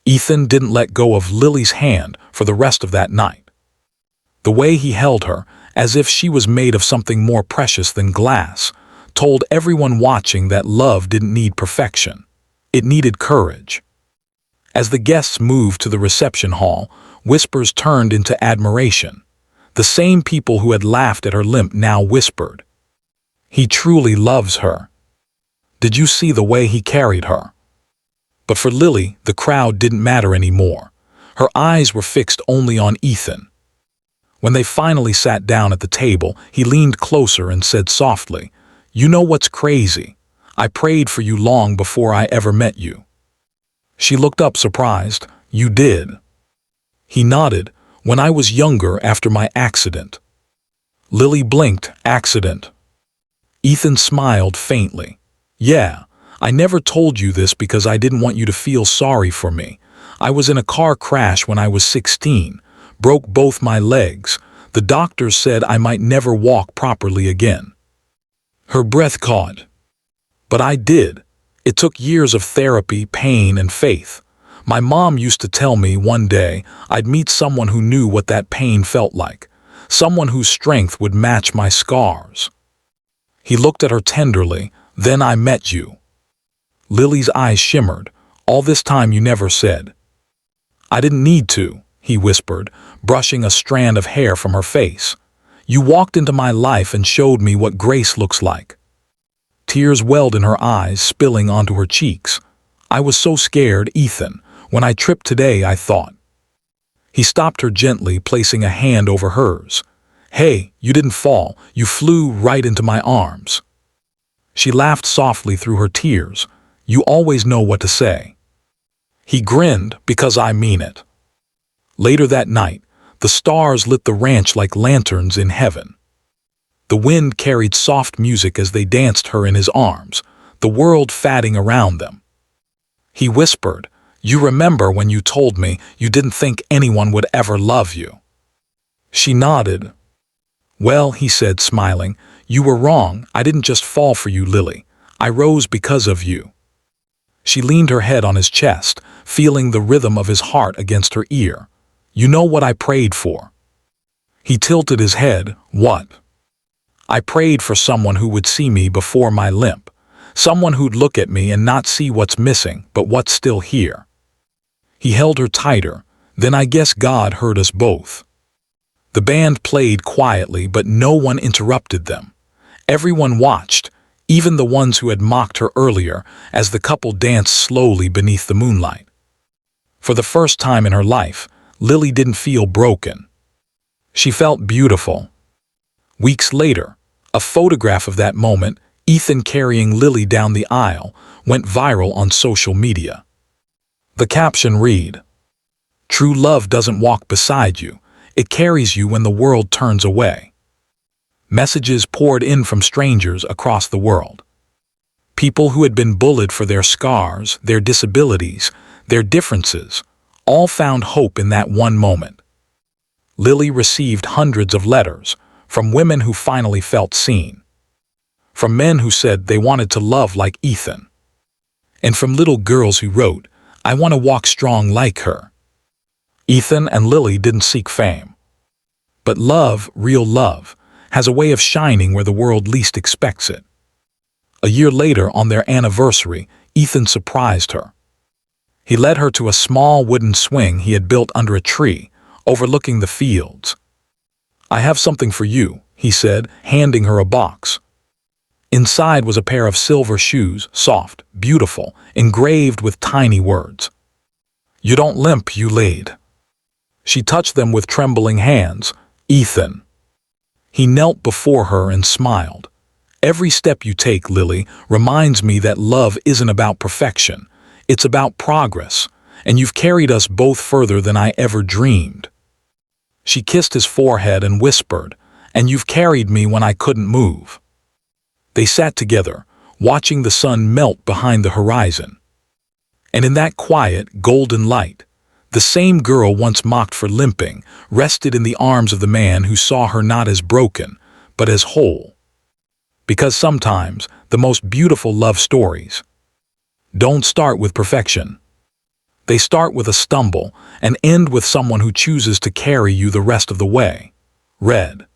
Ethan didn't let go of Lily's hand for the rest of that night. The way he held her, as if she was made of something more precious than glass, told everyone watching that love didn't need perfection. It needed courage. As the guests moved to the reception hall, whispers turned into admiration. The same people who had laughed at her limp now whispered, "He truly loves her. Did you see the way he carried her?" But for Lily, the crowd didn't matter anymore. Her eyes were fixed only on Ethan. When they finally sat down at the table, he leaned closer and said softly, "You know what's crazy? I prayed for you long before I ever met you." She looked up surprised. "You did?" He nodded. "When I was younger after my accident." Lily blinked. "Accident?" Ethan smiled faintly. "Yeah, I never told you this because I didn't want you to feel sorry for me. I was in a car crash when I was 16, broke both my legs. The doctors said I might never walk properly again." Her breath caught. "But I did. It took years of therapy, pain, and faith. My mom used to tell me one day I'd meet someone who knew what that pain felt like, someone whose strength would match my scars." He looked at her tenderly. "Then I met you." Lily's eyes shimmered. "All this time you never said." "I didn't need to," he whispered, brushing a strand of hair from her face. "You walked into my life and showed me what grace looks like." Tears welled in her eyes, spilling onto her cheeks. "I was so scared, Ethan. When I tripped today, I thought." He stopped her gently, placing a hand over hers. "Hey, you didn't fall. You flew right into my arms." She laughed softly through her tears. "You always know what to say." He grinned. "Because I mean it." Later that night, the stars lit the ranch like lanterns in heaven. The wind carried soft music as they danced her in his arms, the world fatting around them. He whispered, "You remember when you told me you didn't think anyone would ever love you?" She nodded. "Well," he said, smiling, "you were wrong. I didn't just fall for you, Lily. I rose because of you." She leaned her head on his chest, feeling the rhythm of his heart against her ear. "You know what I prayed for?" He tilted his head. "What?" "I prayed for someone who would see me before my limp, someone who'd look at me and not see what's missing, but what's still here." He held her tighter. "Then I guess God heard us both." The band played quietly, but no one interrupted them. Everyone watched, even the ones who had mocked her earlier, as the couple danced slowly beneath the moonlight. For the first time in her life, Lily didn't feel broken. She felt beautiful. Weeks later, a photograph of that moment, Ethan carrying Lily down the aisle, went viral on social media. The caption read, "True love doesn't walk beside you, it carries you when the world turns away." Messages poured in from strangers across the world. People who had been bullied for their scars, their disabilities, their differences, all found hope in that one moment. Lily received hundreds of letters, from women who finally felt seen, from men who said they wanted to love like Ethan, and from little girls who wrote, "I want to walk strong like her." Ethan and Lily didn't seek fame. But love, real love, has a way of shining where the world least expects it. A year later, on their anniversary, Ethan surprised her. He led her to a small wooden swing he had built under a tree, overlooking the fields. "I have something for you," he said, handing her a box. Inside was a pair of silver shoes, soft, beautiful, engraved with tiny words. "You don't limp, you laid." She touched them with trembling hands. "Ethan." He knelt before her and smiled. "Every step you take, Lily, reminds me that love isn't about perfection. It's about progress, and you've carried us both further than I ever dreamed." She kissed his forehead and whispered, "And you've carried me when I couldn't move." They sat together, watching the sun melt behind the horizon. And in that quiet, golden light, the same girl once mocked for limping rested in the arms of the man who saw her not as broken, but as whole. Because sometimes the most beautiful love stories don't start with perfection. They start with a stumble and end with someone who chooses to carry you the rest of the way. Red.